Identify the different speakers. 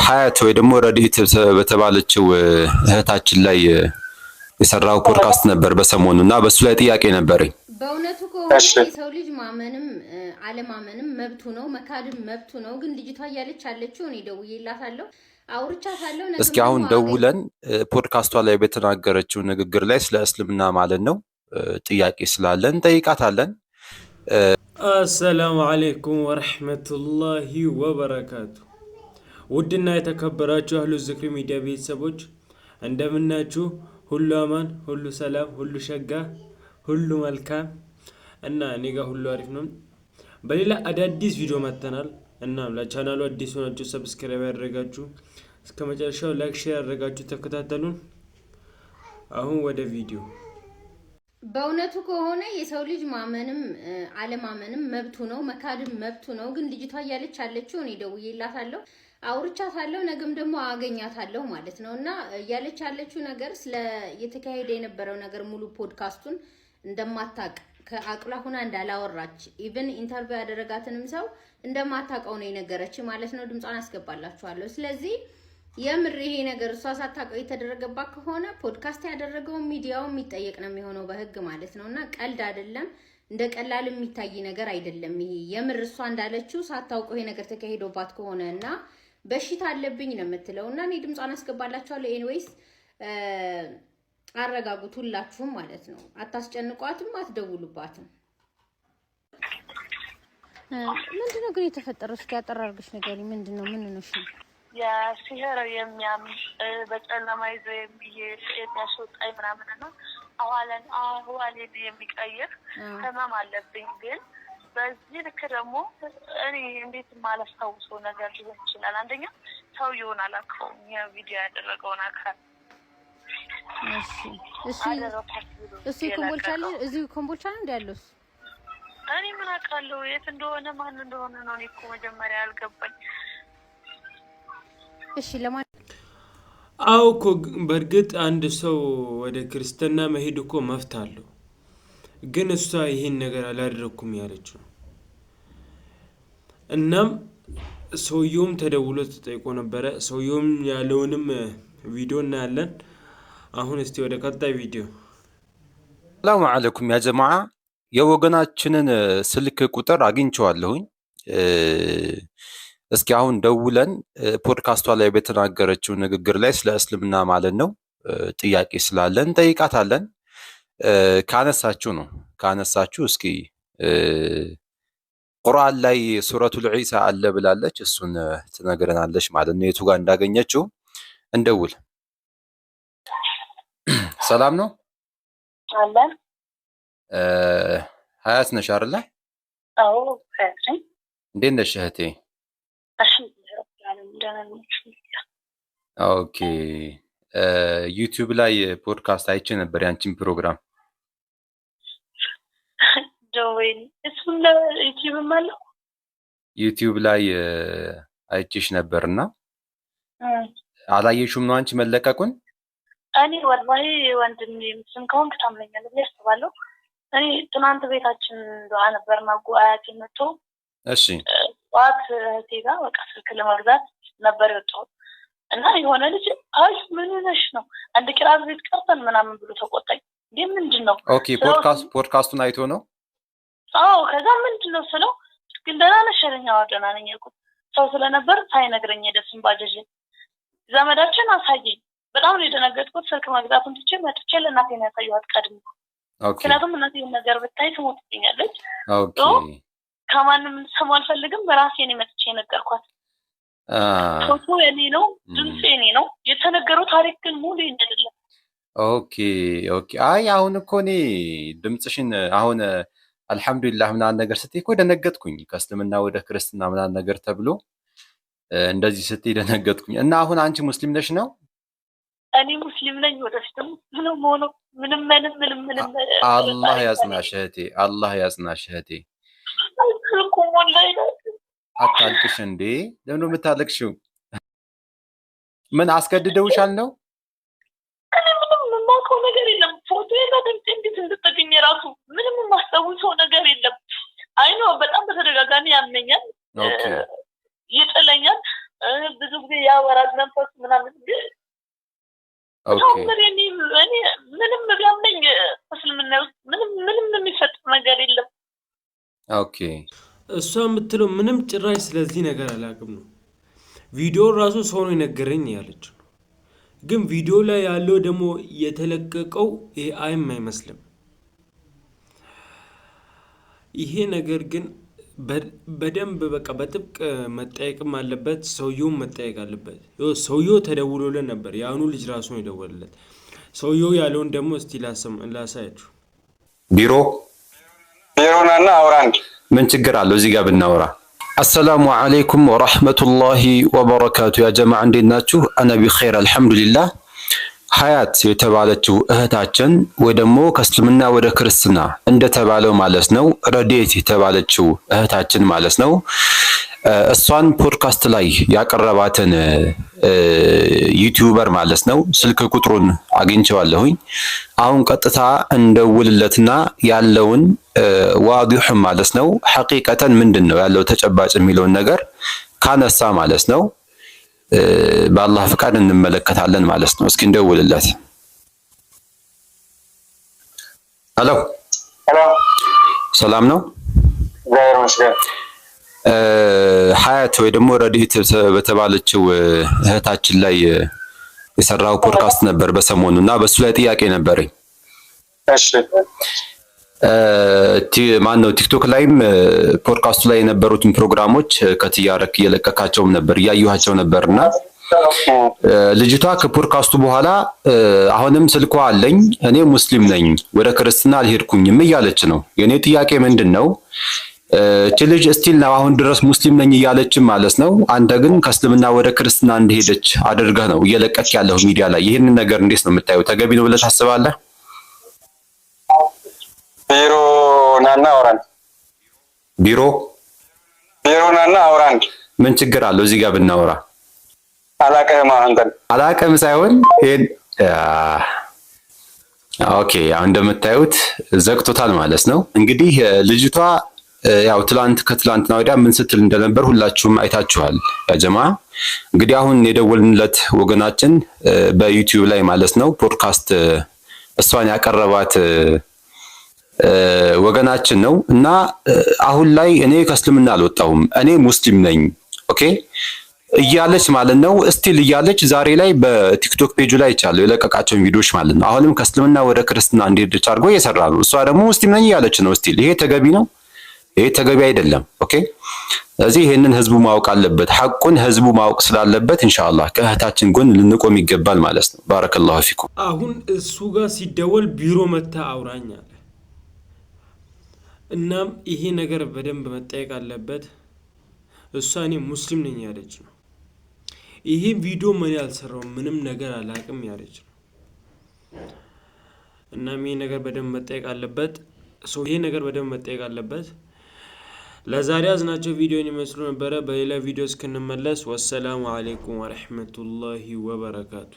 Speaker 1: ሀያት ወይ ደግሞ ረዲት በተባለችው እህታችን ላይ የሰራው ፖድካስት ነበር በሰሞኑና በሱ ላይ ጥያቄ ነበረኝ።
Speaker 2: በእውነቱ ከሆነ የሰው ልጅ ማመንም አለማመንም መብቱ ነው፣ መካድም መብቱ ነው። ግን ልጅቷ እያለች ያለችው እኔ ደውዬላታለሁ፣ አውርቻታለሁ።
Speaker 1: እስኪ አሁን ደውለን ፖድካስቷ ላይ በተናገረችው ንግግር ላይ ስለ እስልምና ማለት ነው ጥያቄ ስላለን ጠይቃታለን።
Speaker 3: አሰላሙ አለይኩም ወራህመቱላሂ ወበረካቱ። ውድና የተከበራችሁ አህሉ ዝክሪ ሚዲያ ቤተሰቦች እንደምናችሁ? ሁሉ አማን፣ ሁሉ ሰላም፣ ሁሉ ሸጋ፣ ሁሉ መልካም እና እኔ ጋር ሁሉ አሪፍ ነው። በሌላ አዳዲስ ቪዲዮ መጥተናል። እናም ለቻናሉ አዲስ ሆናችሁ ሰብስክራይብ ያደረጋችሁ እስከ መጨረሻው ላይክ ሼር ያደረጋችሁ ተከታተሉን። አሁን ወደ ቪዲዮ።
Speaker 2: በእውነቱ ከሆነ የሰው ልጅ ማመንም አለማመንም መብቱ ነው፣ መካድም መብቱ ነው። ግን ልጅቷ እያለች ያለችው እኔ ደውዬላታለሁ፣ አውርቻታለሁ፣ ነገም ደግሞ አገኛታለሁ ማለት ነው። እና እያለች ያለችው ነገር ስለ የተካሄደ የነበረው ነገር ሙሉ ፖድካስቱን እንደማታቅ ከአቅሏ ሁና እንዳላወራች ኢቭን ኢንተርቪው ያደረጋትንም ሰው እንደማታውቀው ነው የነገረች ማለት ነው። ድምጿን አስገባላችኋለሁ። ስለዚህ የምር ይሄ ነገር እሷ ሳታውቀው የተደረገባት ከሆነ ፖድካስት ያደረገው ሚዲያው የሚጠየቅ ነው የሚሆነው በህግ ማለት ነው። እና ቀልድ አይደለም፣ እንደ ቀላል የሚታይ ነገር አይደለም። ይሄ የምር እሷ እንዳለችው ሳታውቀው ይሄ ነገር ተካሂዶባት ከሆነ እና በሽታ አለብኝ ነው የምትለው። እና እኔ ድምጿን አስገባላችኋለሁ። ኤኒዌይስ አረጋጉት ሁላችሁም ማለት ነው። አታስጨንቋትም፣ አትደውሉባትም። ምንድነው ግን የተፈጠረው? እስኪ አጠራርግሽ ነገር ምንድነው? ምን ነሽ?
Speaker 4: የሲህር የሚያምን በጨለማ ይዞ የሚሄድ የሚያስወጣኝ ምናምን ነው። አህዋሌን የሚቀይር ህመም አለብኝ። ግን በዚህ ልክ ደግሞ እኔ እንዴት ማላስታውሰው ነገር ሊሆን ይችላል? አንደኛ ሰውየውን አላውቀውም፣ የቪዲዮ ያደረገውን አካል።
Speaker 2: እሱ ኮምቦልቻ ነው እንዳለው።
Speaker 4: እኔ ምን አውቃለሁ የት እንደሆነ ማን እንደሆነ ነው። እኔ እኮ መጀመሪያ አልገባኝ።
Speaker 2: እሺ ለማን
Speaker 3: አውኮ በእርግጥ አንድ ሰው ወደ ክርስትና መሄድ እኮ መብት አለው። ግን እሷ ይሄን ነገር አላደረኩም ያለችው። እናም ሰውየውም ተደውሎ ተጠይቆ ነበረ። ሰውየውም ያለውንም ቪዲዮ እናያለን። አሁን እስቲ ወደ ቀጣይ ቪዲዮ።
Speaker 1: ሰላም አለይኩም ያ ጀማዓ። የወገናችንን ስልክ ቁጥር አግኝቼዋለሁኝ። እስኪ አሁን ደውለን ፖድካስቷ ላይ በተናገረችው ንግግር ላይ ስለ እስልምና ማለት ነው ጥያቄ ስላለን ጠይቃታለን። ካነሳችሁ እስኪ ቁርአን ላይ ሱረቱል ዒሳ አለ ብላለች። እሱን ትነግረናለች ማለት ነው። የቱ ጋር እንዳገኘችው እንደውል። ሰላም ነው
Speaker 4: አለ።
Speaker 1: ሀያት ነሽ አይደል?
Speaker 4: አዎ ሀያት ነኝ።
Speaker 1: እንዴት ነሽ እህቴ? ኦኬ። ዩቲዩብ ላይ ፖድካስት አይቼ ነበር ያንቺን ፕሮግራም። ዩቲዩብ ላይ አይቼሽ ነበርና አላየሽውም ነው አንቺ መለቀቁን?
Speaker 4: እኔ ወላሂ ወንድሜ ምስም ከሆንክ ታምነኛለህ ብዬ አስባለሁ። እኔ ትናንት ቤታችን ዱዓ ነበርና አያቴ መጥቶ
Speaker 1: እሺ
Speaker 4: ዋት እህቴ ጋር በቃ ስልክ ለመግዛት ነበር የወጣሁት እና የሆነ ልጅ አይ ምን ነሽ ነው አንድ ኪራዝ ቤት ቀርተን ምናምን ብሎ ተቆጣኝ። ግን ምንድነው?
Speaker 1: ኦኬ ፖድካስቱን አይቶ ነው?
Speaker 4: አዎ። ከዛ ምንድነው ስለው ግን ደህና ነሽ አለኝ። አዎ ደህና ነኝ አልኩት። ሰው ስለነበር ሳይነግረኝ ደስም ባጀጅ ዘመዳችን አሳየኝ። በጣም ነው የደነገጥኩት። ስልክ መግዛቱን ትቼ መጥቼ ለእናቴ ነው ያሳየኋት ቀድሞ። ምክንያቱም እናቴ ነገር ብታይ ትሞትብኛለች።
Speaker 1: ኦኬ።
Speaker 4: ከማንም ሰው አልፈልግም፣ በራሴ ነው መጥቼ የነገርኳት። ፎቶ የኔ ነው፣ ድምጽ የኔ ነው። የተነገረው ታሪክ ግን ሙሉ የኔ አይደለም።
Speaker 1: ኦኬ። አይ አሁን እኮ እኔ ድምጽሽን አሁን አልሐምዱሊላህ ምናምን ነገር ስትይ እኮ ደነገጥኩኝ። ከእስልምና ወደ ክርስትና ምናምን ነገር ተብሎ እንደዚህ ስትይ ደነገጥኩኝ። እና አሁን አንቺ ሙስሊም ነሽ ነው?
Speaker 4: እኔ ሙስሊም ነኝ። ወደፊትም ምንም
Speaker 1: አላህ ያጽናሽ እህቴ፣ አላህ ያጽናሽ እህቴ። አታልቅሽ እንዴ! ለምን ነው የምታለቅሽው? ምን አስገድደውሻል ነው?
Speaker 4: እኔ ምንም የማውቀው ነገር የለም። ፎቶ የለድምፅ እንዴት እንድትገኝ ራሱ ምንም የማስታውሰው ነገር የለም። አይ ነው በጣም በተደጋጋሚ ያመኛል፣ ይጥለኛል። ብዙ ጊዜ ያወራል መንፈስ ምናምን ግን ምንም ቢያምነኝ እስልምና ውስጥ ምንም የሚፈጥር ነገር የለም።
Speaker 1: ኦኬ
Speaker 3: እሷ የምትለው ምንም ጭራሽ ስለዚህ ነገር አላውቅም ነው። ቪዲዮ ራሱ ሰው ነው የነገረኝ ያለች ነው። ግን ቪዲዮ ላይ ያለው ደግሞ የተለቀቀው ኤአይም አይመስልም። ይሄ ነገር ግን በደንብ በቃ በጥብቅ መጠየቅም አለበት። ሰውየውም መጠየቅ አለበት። ሰውየው ተደውሎልን ነበር። የአሁኑ ልጅ ራሱ ነው የደወለለት። ሰውየው ያለውን ደግሞ እስቲ ላሳያችሁ።
Speaker 1: ቢሮናና አውራን ምን ችግር አለው እዚህ ጋር ብናወራ? አሰላሙ አለይኩም ወራህመቱላሂ ወበረካቱ። ያ ጀማዓ እንዴት ናችሁ? አነ ቢኸይር አልሐምዱሊላህ። ሀያት የተባለችው እህታችን ወይ ደግሞ ከእስልምና ወደ ክርስትና እንደተባለው ማለት ነው ረዴት የተባለችው እህታችን ማለት ነው እሷን ፖድካስት ላይ ያቀረባትን ዩቲዩበር ማለት ነው ስልክ ቁጥሩን አግኝቼዋለሁኝ። አሁን ቀጥታ እንደውልለትና ያለውን ዋዲህ ማለት ነው ሐቂቀተን ምንድነው ያለው ተጨባጭ የሚለውን ነገር ካነሳ ማለት ነው በአላህ ፍቃድ እንመለከታለን ማለት ነው። እስኪ እንደውልለት። ሄሎ ሰላም ነው?
Speaker 5: ዛሬ መስገን
Speaker 1: ሀያት ወይ ደግሞ ረዲት በተባለችው እህታችን ላይ የሰራው ፖድካስት ነበር በሰሞኑ እና በሱ ላይ ጥያቄ ነበረኝ።
Speaker 5: እሺ
Speaker 1: ማን ነው ቲክቶክ ላይም ፖድካስቱ ላይ የነበሩትን ፕሮግራሞች ከትያረክ እየለቀካቸውም ነበር እያየኋቸው ነበርና ልጅቷ ከፖድካስቱ በኋላ አሁንም ስልኳ አለኝ እኔ ሙስሊም ነኝ ወደ ክርስትና አልሄድኩኝም እያለች ነው። የኔ ጥያቄ ምንድነው እቺ ልጅ ስቲል ነው አሁን ድረስ ሙስሊም ነኝ እያለች ማለት ነው። አንተ ግን ከእስልምና ወደ ክርስትና እንደሄደች አድርገህ ነው እየለቀክ ያለው ሚዲያ ላይ። ይሄንን ነገር እንዴት ነው የምታየው? ተገቢ ነው ብለህ ታስባለህ?
Speaker 5: ቢሮናና አውራን
Speaker 1: ምን ችግር አለው እዚህ ጋር ብናወራ? አላቀም ሳይሆን ይሄን ኦኬ አሁን እንደምታዩት ዘግቶታል ማለት ነው። እንግዲህ ልጅቷ ያው ከትላንትና ወዲያ ምን ስትል እንደነበር ሁላችሁም አይታችኋል ያ ጀማ። እንግዲህ አሁን የደወልንለት ወገናችን በዩቲዩብ ላይ ማለት ነው ፖድካስት እሷን ያቀረባት ወገናችን ነው እና አሁን ላይ እኔ ከእስልምና አልወጣሁም እኔ ሙስሊም ነኝ ኦኬ እያለች ማለት ነው። ስቲል እያለች ዛሬ ላይ በቲክቶክ ፔጁ ላይ ይቻላል የለቀቃቸውን ቪዲዮዎች ማለት ነው። አሁንም ከእስልምና ወደ ክርስትና እንደሄደች አድርጎ እየሰራ ነው። እሷ ደግሞ ሙስሊም ነኝ እያለች ነው ስቲል። ይሄ ተገቢ ነው? ይሄ ተገቢ አይደለም። ኦኬ ስለዚህ ይሄንን ህዝቡ ማወቅ አለበት። ሐቁን ህዝቡ ማወቅ ስላለበት ኢንሻአላህ ከእህታችን ጎን ልንቆም ይገባል ማለት ነው። ባረከላሁ ፊኩም።
Speaker 3: አሁን እሱ ጋር ሲደወል ቢሮ መታ አውራኝ አለ። እናም ይሄ ነገር በደንብ መጠየቅ አለበት። እሷ እኔ ሙስሊም ነኝ ያለች ነው። ይሄ ቪዲዮ ምን ያልሰራው ምንም ነገር አላቅም ያለች ነው። እናም ይሄ ነገር በደንብ መጠየቅ አለበት። ለዛሬ ያዝናቸው ቪዲዮን ይመስሉ ነበረ። በሌላ ቪዲዮ እስክንመለስ ወሰላሙ አለይኩም ወራህመቱላሂ ወበረካቱ።